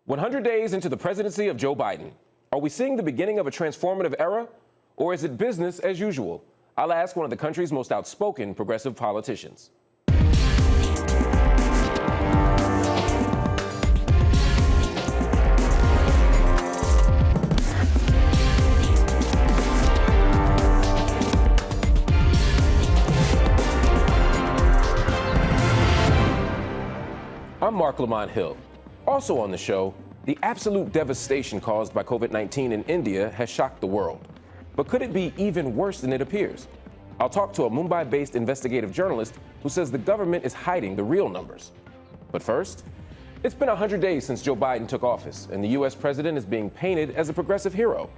100 days into the presidency of Joe Biden, are we seeing the beginning of a transformative era, or is it business as usual? I'll ask one of the country's most outspoken progressive politicians. I'm Marc Lamont Hill. Also on the show, the absolute devastation caused by COVID-19 in India has shocked the world. But could it be even worse than it appears? I'll talk to a Mumbai-based investigative journalist who says the government is hiding the real numbers. But first, it's been 100 days since Joe Biden took office, and the U.S. president is being painted as a progressive hero.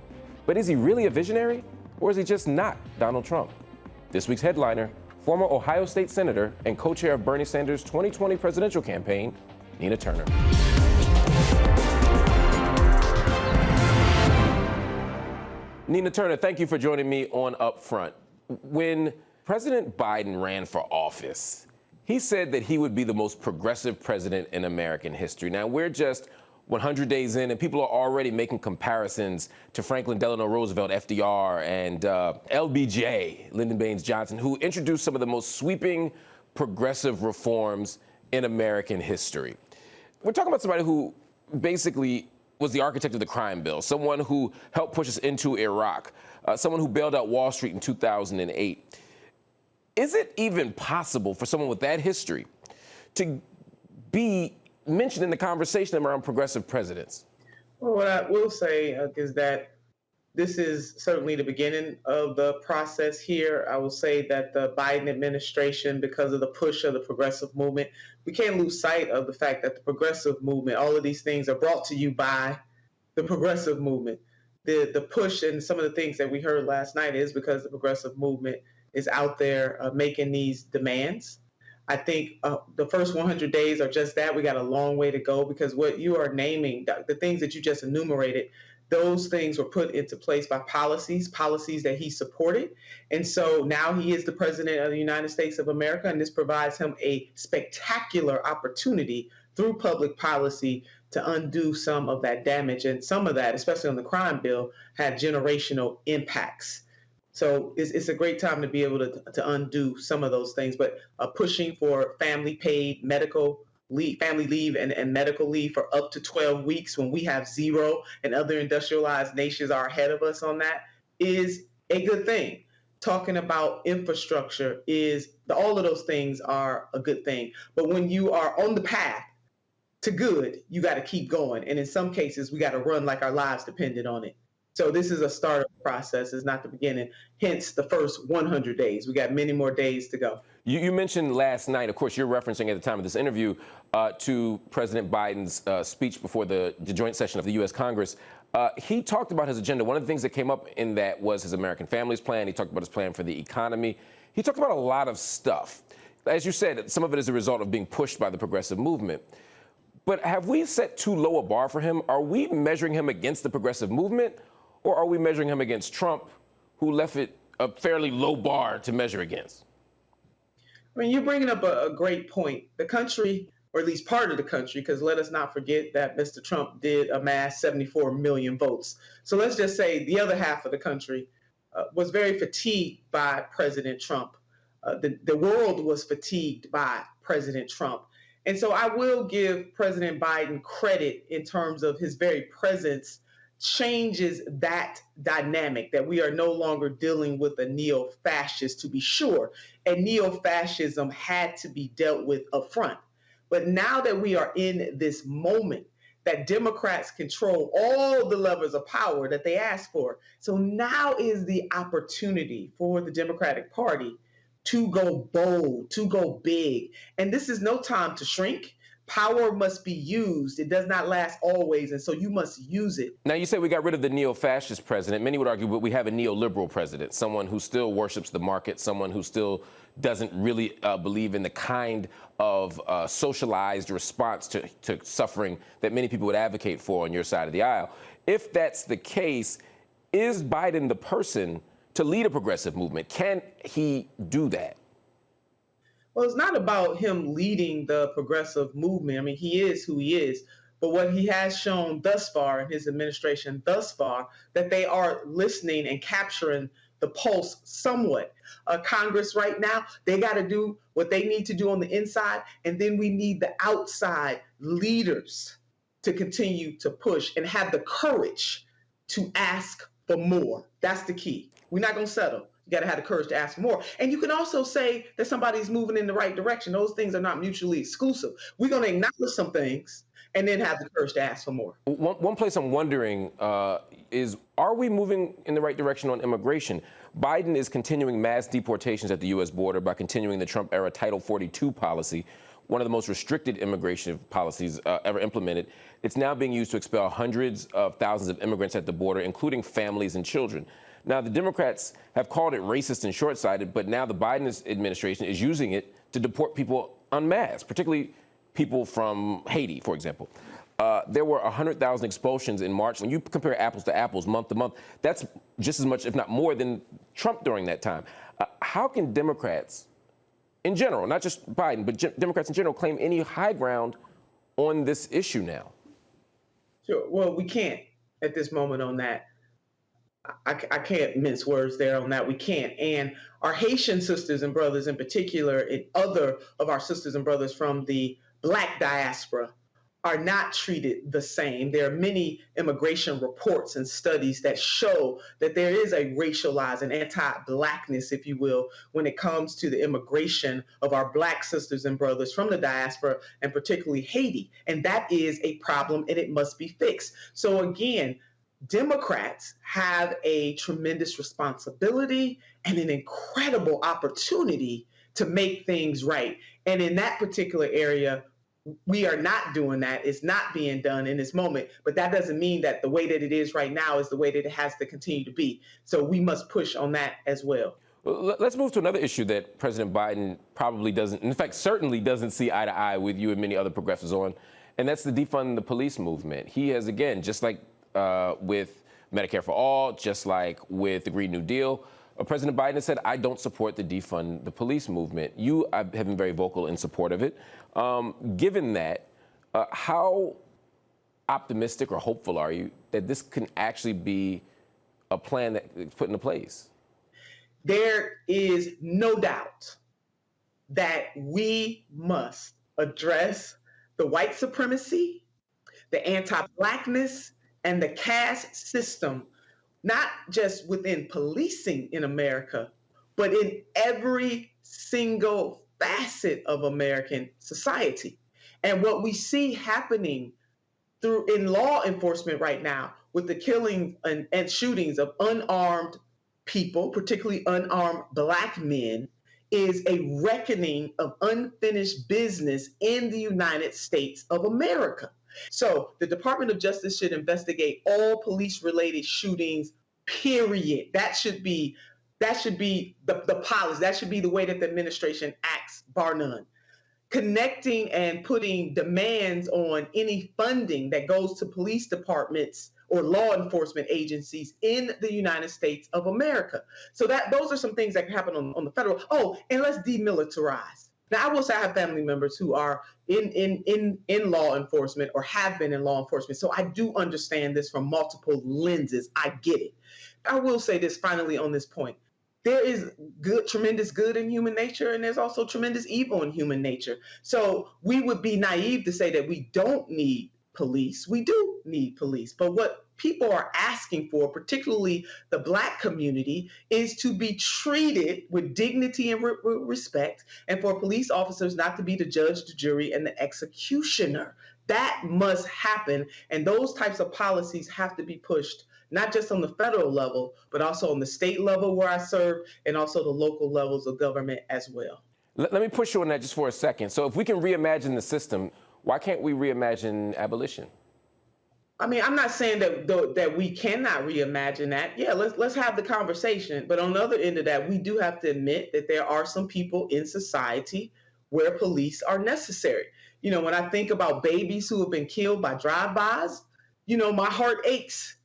But is he really a visionary, or is he just not Donald Trump? This week's headliner, former Ohio State Senator and co-chair of Bernie Sanders' 2020 presidential campaign, Nina Turner. Nina Turner, thank you for joining me on UpFront. When President Biden ran for office, he said that he would be the most progressive president in American history. Now, we're just 100 days in, and people are already making comparisons to Franklin Delano Roosevelt, FDR, and LBJ, Lyndon Baines Johnson, who introduced some of the most sweeping progressive reforms in American history. We're talking about somebody who basically was the architect of the crime bill, someone who helped push us into Iraq, someone who bailed out Wall Street in 2008. Is it even possible for someone with that history to be mentioned in the conversation around progressive presidents? Well, what I will say is that this is certainly the beginning of the process here. I will say that the Biden administration, because of the push of the progressive movement, we can't lose sight of the fact that the progressive movement, all of these things are brought to you by the progressive movement. The push and some of the things that we heard last night is because the progressive movement is out there making these demands. I think the first 100 days are just that. We got a long way to go, because what you are naming, the things that you just enumerated, those things were put into place by policies that he supported. And so now he is the president of the United States of America, and this provides him a spectacular opportunity through public policy to undo some of that damage. And some of that, especially on the crime bill, had generational impacts. So it's a great time to be able to undo some of those things. But pushing for family paid medical leave, family leave and medical leave for up to 12 weeks when we have zero and other industrialized nations are ahead of us on that is a good thing. Talking about infrastructure all of those things are a good thing. But when you are on the path to good, you got to keep going. And in some cases, we got to run like our lives depended on it. So this is a startup process, it's not the beginning, hence the first 100 days. We got many more days to go. You mentioned last night, of course, you're referencing at the time of this interview to President Biden's speech before the joint session of the U.S. Congress. He talked about his agenda. One of the things that came up in that was his American Families Plan. He talked about his plan for the economy. He talked about a lot of stuff. As you said, some of it is a result of being pushed by the progressive movement. But have we set too low a bar for him? Are we measuring him against the progressive movement, or are we measuring him against Trump, who left it a fairly low bar to measure against? I mean, you're bringing up a great point. The country, or at least part of the country, because let us not forget that Mr. Trump did amass 74 million votes. So let's just say the other half of the country was very fatigued by President Trump. The world was fatigued by President Trump. And so I will give President Biden credit in terms of his very presence changes that dynamic, that we are no longer dealing with a neo-fascist, to be sure, and neo-fascism had to be dealt with up front. But now that we are in this moment that Democrats control all the levers of power that they asked for, so now is the opportunity for the Democratic Party to go bold, to go big. And this is no time to shrink. Power must be used. It does not last always, and so you must use it. Now, you say we got rid of the neo-fascist president. Many would argue, but we have a neoliberal president, someone who still worships the market, someone who still doesn't really believe in the kind of socialized response to suffering that many people would advocate for on your side of the aisle. If that's the case, is Biden the person to lead a progressive movement? Can he do that? Well, it's not about him leading the progressive movement. I mean, he is who he is. But what he has shown thus far in his administration thus far, that they are listening and capturing the pulse somewhat. Congress right now, they got to do what they need to do on the inside, and then we need the outside leaders to continue to push and have the courage to ask for more. That's the key. We're not going to settle. You got to have the courage to ask for more. And you can also say that somebody's moving in the right direction. Those things are not mutually exclusive. We're going to acknowledge some things and then have the courage to ask for more. One place I'm wondering is, are we moving in the right direction on immigration? Biden is continuing mass deportations at the U.S. border by continuing the Trump-era Title 42 policy, one of the most restricted immigration policies ever implemented. It's now being used to expel hundreds of thousands of immigrants at the border, including families and children. Now, the Democrats have called it racist and short-sighted, but now the Biden administration is using it to deport people en masse, particularly people from Haiti, for example. There were 100,000 expulsions in March. When you compare apples to apples, month to month, that's just as much, if not more, than Trump during that time. How can Democrats, in general, not just Biden, but Democrats in general, claim any high ground on this issue now? Sure. Well, we can't at this moment on that. I can't mince words there on that. We can't. And our Haitian sisters and brothers in particular, and other of our sisters and brothers from the Black diaspora, are not treated the same. There are many immigration reports and studies that show that there is a racialized and anti-Blackness, if you will, when it comes to the immigration of our Black sisters and brothers from the diaspora, and particularly Haiti. And that is a problem, and it must be fixed. So again, Democrats have a tremendous responsibility and an incredible opportunity to make things right. And in that particular area, we are not doing that. It's not being done in this moment. But that doesn't mean that the way that it is right now is the way that it has to continue to be. So we must push on that as well. Let's move to another issue that President Biden probably doesn't, in fact, certainly doesn't see eye to eye with you and many other progressives on, and that's the defund the police movement. He has, again, just like with Medicare for all, just like with the Green New Deal, President Biden has said, I don't support the defund the police movement. You have been very vocal in support of it. Given that, how optimistic or hopeful are you that this can actually be a plan that is put into place? There is no doubt that we must address the white supremacy, the anti-Blackness, and the caste system, not just within policing in America, but in every single facet of American society. And what we see happening in law enforcement right now with the killing and shootings of unarmed people, particularly unarmed Black men, is a reckoning of unfinished business in the United States of America. So the Department of Justice should investigate all police-related shootings, period. That should be the policy. That should be the way that the administration acts, bar none. Connecting and putting demands on any funding that goes to police departments or law enforcement agencies in the United States of America. So those are some things that can happen on the federal. Oh, and let's demilitarize. Now, I will say I have family members who are in law enforcement or have been in law enforcement. So I do understand this from multiple lenses. I get it. I will say this finally on this point. There is tremendous good in human nature, and there's also tremendous evil in human nature. So we would be naive to say that we don't need police. We do need police. But what people are asking for, particularly the Black community, is to be treated with dignity and respect, and for police officers not to be the judge, the jury, and the executioner. That must happen, and those types of policies have to be pushed, not just on the federal level, but also on the state level where I serve, and also the local levels of government as well. Let me push you on that just for a second. So if we can reimagine the system, why can't we reimagine abolition? I mean, I'm not saying that we cannot reimagine that. Yeah, let's have the conversation. But on the other end of that, we do have to admit that there are some people in society where police are necessary. You know, when I think about babies who have been killed by drive-bys, you know, my heart aches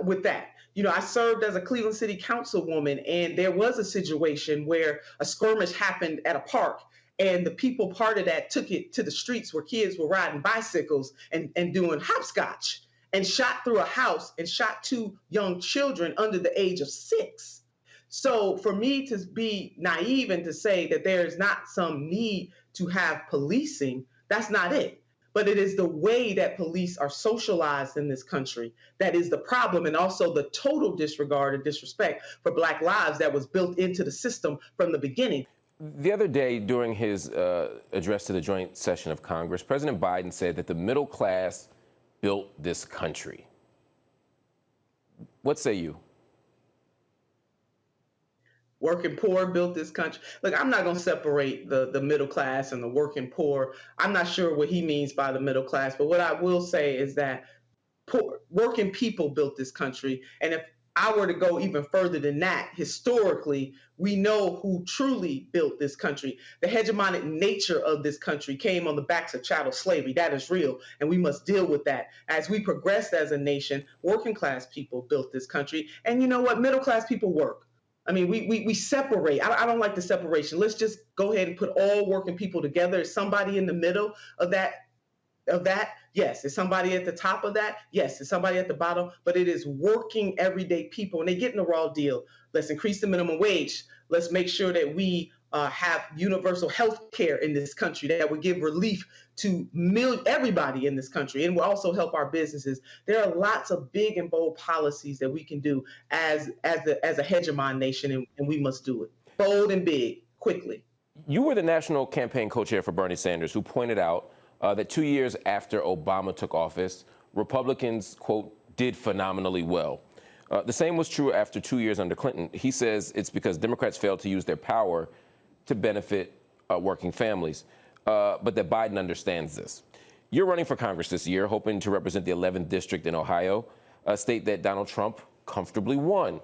with that. You know, I served as a Cleveland City Councilwoman, and there was a situation where a skirmish happened at a park, And the people part of that took it to the streets where kids were riding bicycles and doing hopscotch and shot through a house and shot two young children under the age of 6. So for me to be naive and to say that there is not some need to have policing, that's not it. But it is the way that police are socialized in this country that is the problem, and also the total disregard and disrespect for Black lives that was built into the system from the beginning. The other day, during his address to the joint session of Congress, President Biden said that the middle class built this country. What say you? Working poor built this country. Look, I'm not going to separate the middle class and the working poor. I'm not sure what he means by the middle class, but what I will say is that working people built this country. And if I were to go even further than that, historically, we know who truly built this country. The hegemonic nature of this country came on the backs of chattel slavery. That is real, and we must deal with that. As we progressed as a nation, working class people built this country. And you know what? Middle class people work. I mean, we separate. I don't like the separation. Let's just go ahead and put all working people together. Is somebody in the middle of that? Yes. Is somebody at the top of that? Yes. Is somebody at the bottom? But it is working everyday people, and they get in the raw deal. Let's increase the minimum wage. Let's make sure that we have universal health care in this country that would give relief to everybody in this country, and will also help our businesses. There are lots of big and bold policies that we can do as a hegemon nation, and we must do it bold and big, quickly. You were the national campaign co-chair for Bernie Sanders, who pointed out that 2 years after Obama took office, Republicans, quote, did phenomenally well. The same was true after 2 years under Clinton. He says it's because Democrats failed to use their power to benefit working families, but that Biden understands this. You're running for Congress this year, hoping to represent the 11th district in Ohio, a state that Donald Trump comfortably won.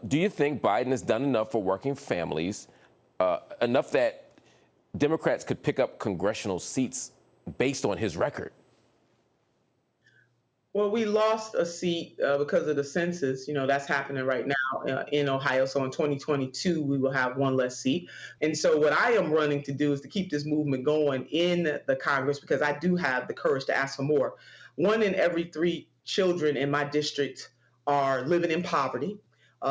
Do you think Biden has done enough for working families, enough that Democrats could pick up congressional seats based on his record? Well, we lost a seat because of the census. You know, that's happening right now in Ohio. So in 2022, we will have one less seat. And so what I am running to do is to keep this movement going in the Congress, because I do have the courage to ask for more. 1 in every 3 children in my district are living in poverty.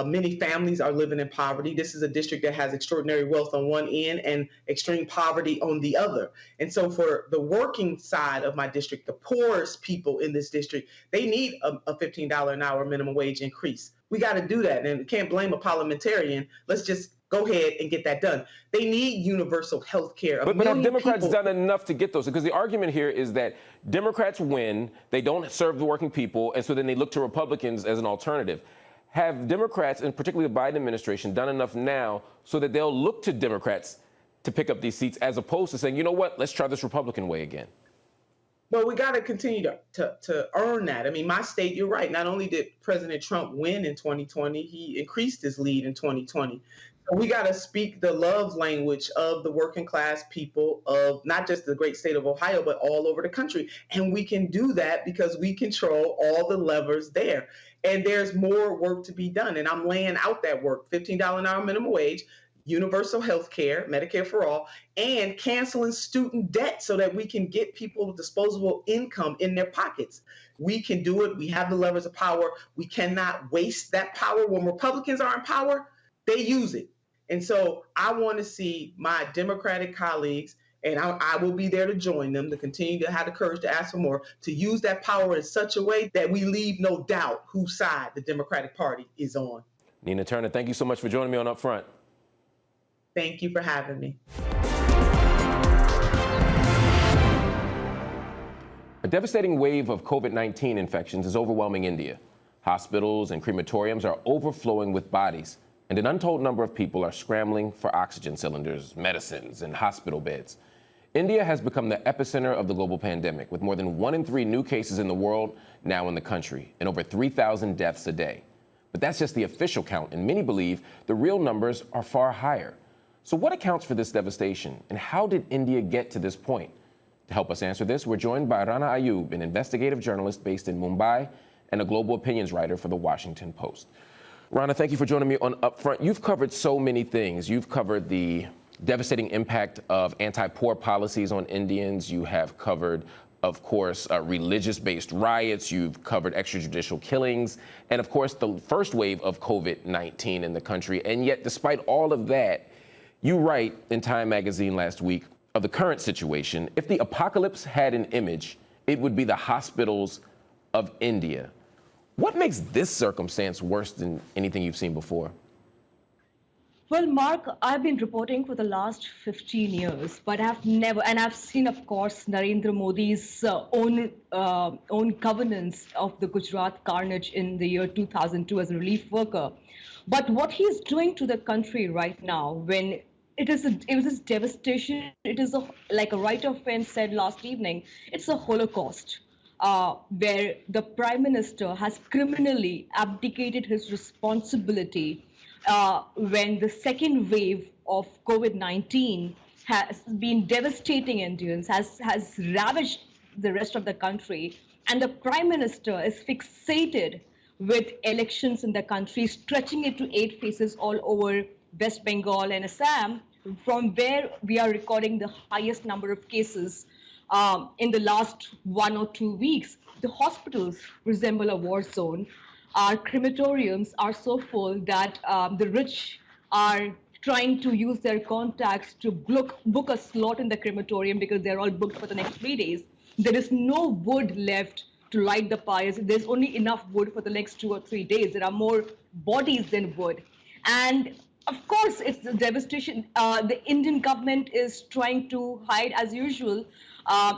Many families are living in poverty. This is a district that has extraordinary wealth on one end and extreme poverty on the other. And so for the working side of my district, the poorest people in this district, they need a $15 an hour minimum wage increase. We got to do that. And we can't blame a parliamentarian. Let's just go ahead and get that done. They need universal health care. But have Democrats done enough to get those? Because the argument here is that Democrats win, they don't serve the working people, and so then they look to Republicans as an alternative. Have Democrats, and particularly the Biden administration, done enough now so that they'll look to Democrats to pick up these seats, as opposed to saying, you know what, let's try this Republican way again? Well, we got to continue to earn that. I mean, my state, you're right. Not only did President Trump win in 2020, he increased his lead in 2020. So we got to speak the love language of the working class people of not just the great state of Ohio, but all over the country. And we can do that because we control all the levers there. And there's more work to be done. And I'm laying out that work: $15 an hour minimum wage, universal health care, Medicare for all, and canceling student debt so that we can get people disposable income in their pockets. We can do it. We have the levers of power. We cannot waste that power. When Republicans are in power, they use it. And so I want to see my Democratic colleagues, and I will be there to join them, to continue to have the courage to ask for more, to use that power in such a way that we leave no doubt whose side the Democratic Party is on. Nina Turner, thank you so much for joining me on UpFront. Thank you for having me. A devastating wave of COVID-19 infections is overwhelming India. Hospitals and crematoriums are overflowing with bodies, and an untold number of people are scrambling for oxygen cylinders, medicines, and hospital beds. India has become the epicenter of the global pandemic, with more than 1 in 3 new cases in the world now in the country, and over 3,000 deaths a day. But that's just the official count, and many believe the real numbers are far higher. So what accounts for this devastation, and how did India get to this point? To help us answer this, we're joined by Rana Ayyub, an investigative journalist based in Mumbai and a global opinions writer for The Washington Post. Rana, thank you for joining me on UpFront. You've covered so many things. You've covered the devastating impact of anti-poor policies on Indians. You have covered, of course, religious-based riots. You've covered extrajudicial killings. And, of course, the first wave of COVID-19 in the country. And yet, despite all of that, you write in Time magazine last week of the current situation. If the apocalypse had an image, it would be the hospitals of India. What makes this circumstance worse than anything you've seen before? Well, Mark, I've been reporting for the last 15 years, but I've never, and I've seen, of course, Narendra Modi's own governance of the Gujarat carnage in the year 2002 as a relief worker. But what he's doing to the country right now, when it was this devastation, it is like a writer friend said last evening, it's a Holocaust. Where the Prime Minister has criminally abdicated his responsibility when the second wave of COVID-19 has been devastating Indians, has ravaged the rest of the country, and the Prime Minister is fixated with elections in the country, stretching it to 8 phases all over West Bengal and Assam, from where we are recording the highest number of cases in the last 1 or 2 weeks. The hospitals resemble a war zone. Our crematoriums are so full that the rich are trying to use their contacts to book a slot in the crematorium because they're all booked for the next 3 days. There is no wood left to light the pyres. There's only enough wood for the next 2 or 3 days. There are more bodies than wood. And of course, it's the devastation. The Indian government is trying to hide as usual.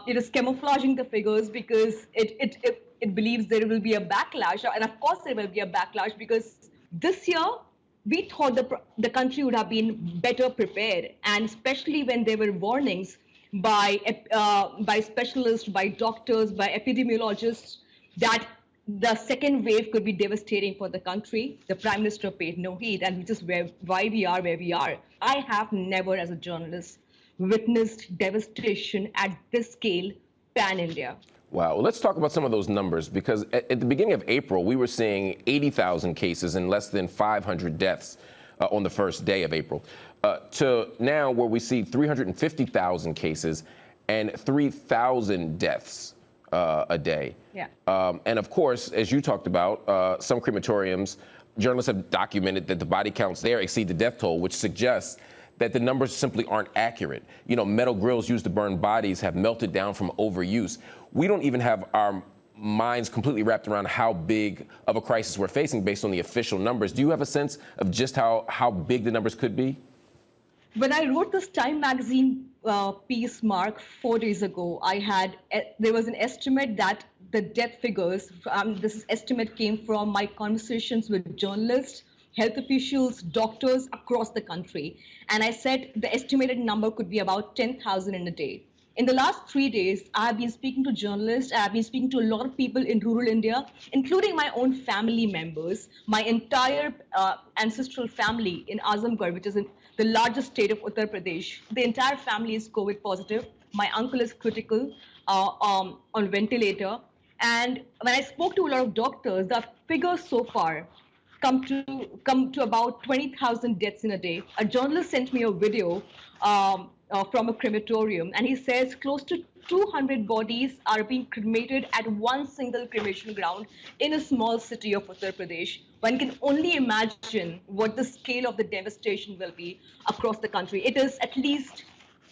It is camouflaging the figures because it believes there will be a backlash. And of course, there will be a backlash because this year, we thought the country would have been better prepared. And especially when there were warnings by specialists, by doctors, by epidemiologists, that the second wave could be devastating for the country. The Prime Minister paid no heed, and which is why we are where we are. I have never, as a journalist, witnessed devastation at this scale, pan-India. Wow. Well, let's talk about some of those numbers, because at the beginning of April, we were seeing 80,000 cases and less than 500 deaths on the first day of April, to now where we see 350,000 cases and 3,000 deaths a day. Yeah. And of course, as you talked about, some crematoriums, journalists have documented that the body counts there exceed the death toll, which suggests that the numbers simply aren't accurate. You know, metal grills used to burn bodies have melted down from overuse. We don't even have our minds completely wrapped around how big of a crisis we're facing based on the official numbers. Do you have a sense of just how big the numbers could be? When I wrote this Time magazine piece, Mark, 4 days ago, there was an estimate that the death figures, this estimate came from my conversations with journalists, health officials, doctors across the country. And I said the estimated number could be about 10,000 in a day. In the last 3 days, I have been speaking to journalists, I have been speaking to a lot of people in rural India, including my own family members, my entire ancestral family in Azamgarh, which is in the largest state of Uttar Pradesh. The entire family is COVID positive. My uncle is critical on ventilator. And when I spoke to a lot of doctors, the figures so far come to about 20,000 deaths in a day. A journalist sent me a video from a crematorium, and he says close to 200 bodies are being cremated at one single cremation ground in a small city of Uttar Pradesh. One can only imagine what the scale of the devastation will be across the country. It is at least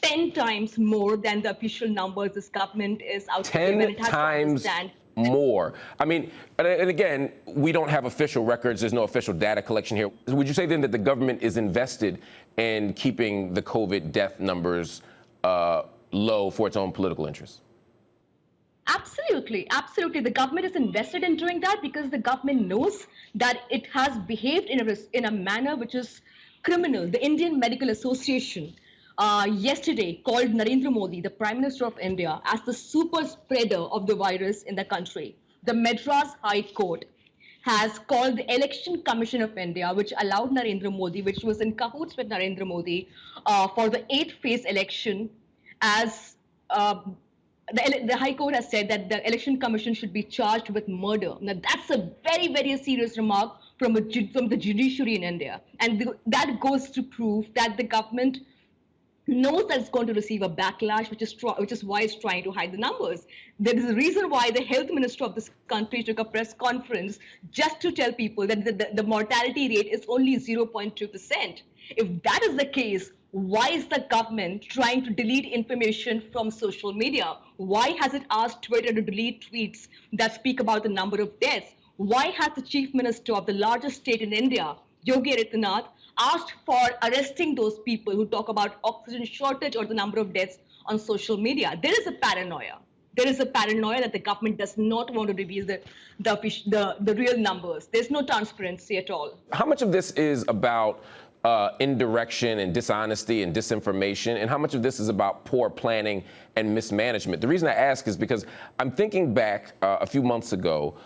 10 times more than the official numbers this government is out to give, and it has to understand more. I mean, and again, we don't have official records. There's no official data collection here. Would you say then that the government is invested in keeping the COVID death numbers low for its own political interests? Absolutely, absolutely. The government is invested in doing that because the government knows that it has behaved in a manner which is criminal. The Indian Medical Association yesterday called Narendra Modi, the Prime Minister of India, as the super spreader of the virus in the country. The Madras High Court has called the Election Commission of India, which allowed Narendra Modi, which was in cahoots with Narendra Modi, for the 8th-phase election, as the High Court has said that the Election Commission should be charged with murder. Now, that's a very, very serious remark from the judiciary in India. And that goes to prove that the government knows that it's going to receive a backlash, which is why it's trying to hide the numbers. There is a reason why the health minister of this country took a press conference just to tell people that the mortality rate is only 0.2%. If that is the case, why is the government trying to delete information from social media? Why has it asked Twitter to delete tweets that speak about the number of deaths? Why has the chief minister of the largest state in India, Yogi Adityanath, asked for arresting those people who talk about oxygen shortage or the number of deaths on social media? There is a paranoia. There is a paranoia that the government does not want to reveal the real numbers. There's no transparency at all. How much of this is about indirection and dishonesty and disinformation, and how much of this is about poor planning and mismanagement? The reason I ask is because I'm thinking back a few months ago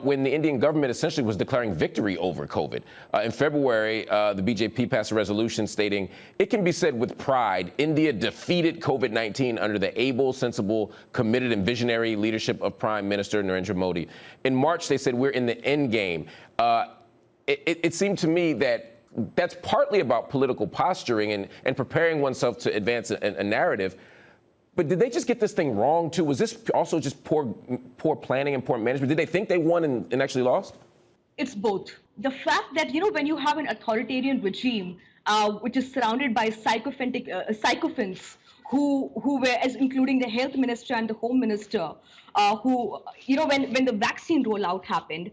when the Indian government essentially was declaring victory over COVID. In February, the BJP passed a resolution stating, "It can be said with pride, India defeated COVID-19 under the able, sensible, committed, and visionary leadership of Prime Minister Narendra Modi." In March, they said, "We're in the end game." It seemed to me that that's partly about political posturing and preparing oneself to advance a narrative. But did they just get this thing wrong, too? Was this also just poor planning and poor management? Did they think they won and actually lost? It's both. The fact that, when you have an authoritarian regime, which is surrounded by sycophants who were, as including the health minister and the home minister, who, when the vaccine rollout happened,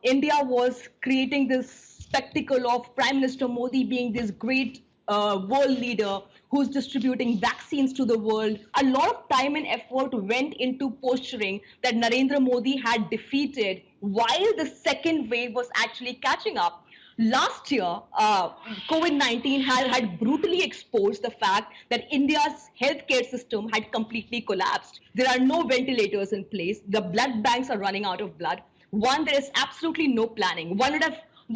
India was creating this spectacle of Prime Minister Modi being this great world leader who's distributing vaccines to the world. A lot of time and effort went into posturing that Narendra Modi had defeated while the second wave was actually catching up. Last year, COVID-19 had brutally exposed the fact that India's healthcare system had completely collapsed. There are no ventilators in place. The blood banks are running out of blood. There is absolutely no planning. One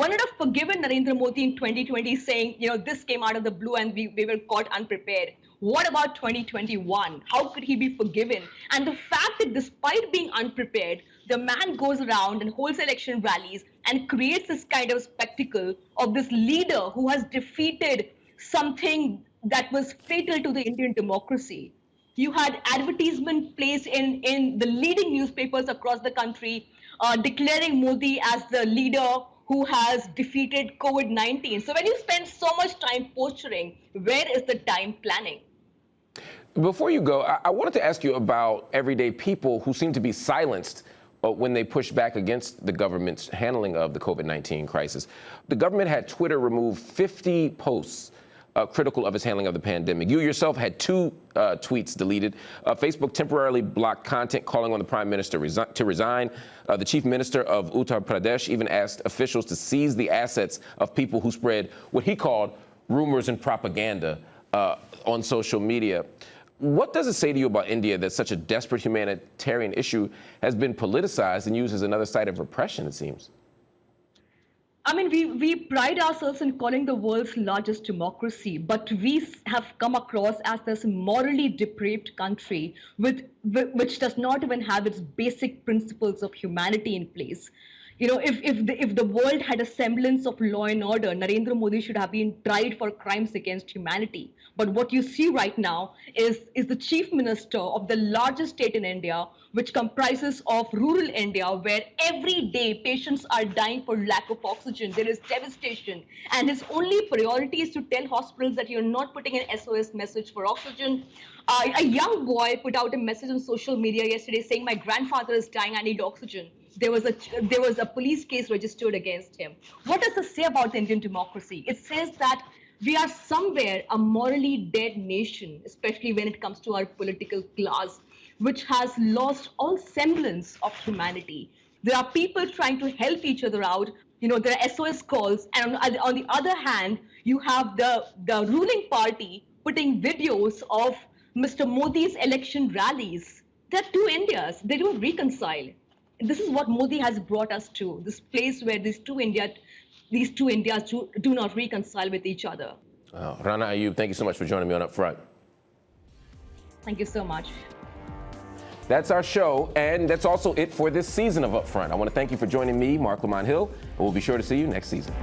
would have forgiven Narendra Modi in 2020 saying, this came out of the blue and we were caught unprepared. What about 2021? How could he be forgiven? And the fact that despite being unprepared, the man goes around and holds election rallies and creates this kind of spectacle of this leader who has defeated something that was fatal to the Indian democracy. You had advertisement placed in the leading newspapers across the country declaring Modi as the leader who has defeated COVID-19. So when you spend so much time posturing, where is the time planning? Before you go, I wanted to ask you about everyday people who seem to be silenced when they push back against the government's handling of the COVID-19 crisis. The government had Twitter remove 50 posts critical of its handling of the pandemic. You yourself had 2 tweets deleted. Facebook temporarily blocked content calling on the Prime Minister to resign. The Chief Minister of Uttar Pradesh even asked officials to seize the assets of people who spread what he called rumors and propaganda on social media. What does it say to you about India that such a desperate humanitarian issue has been politicized and used as another site of repression, it seems? I mean, we pride ourselves in calling the world's largest democracy, but we have come across as this morally depraved country which does not even have its basic principles of humanity in place. If the world had a semblance of law and order, Narendra Modi should have been tried for crimes against humanity. But what you see right now is the chief minister of the largest state in India, which comprises of rural India, where every day patients are dying for lack of oxygen. There is devastation. And his only priority is to tell hospitals that you're not putting an SOS message for oxygen. A young boy put out a message on social media yesterday saying, "My grandfather is dying, I need oxygen." There was a police case registered against him. What does this say about the Indian democracy? It says that we are somewhere a morally dead nation, especially when it comes to our political class, which has lost all semblance of humanity. There are people trying to help each other out. There are SOS calls. And on the other hand, you have the ruling party putting videos of Mr. Modi's election rallies. There are 2 Indias. They don't reconcile. This is what Modi has brought us to, this place where these two Indias do not reconcile with each other. Rana, Ayyub, thank you so much for joining me on UpFront. Thank you so much. That's our show, and that's also it for this season of UpFront. I want to thank you for joining me, Marc Lamont Hill, and we'll be sure to see you next season.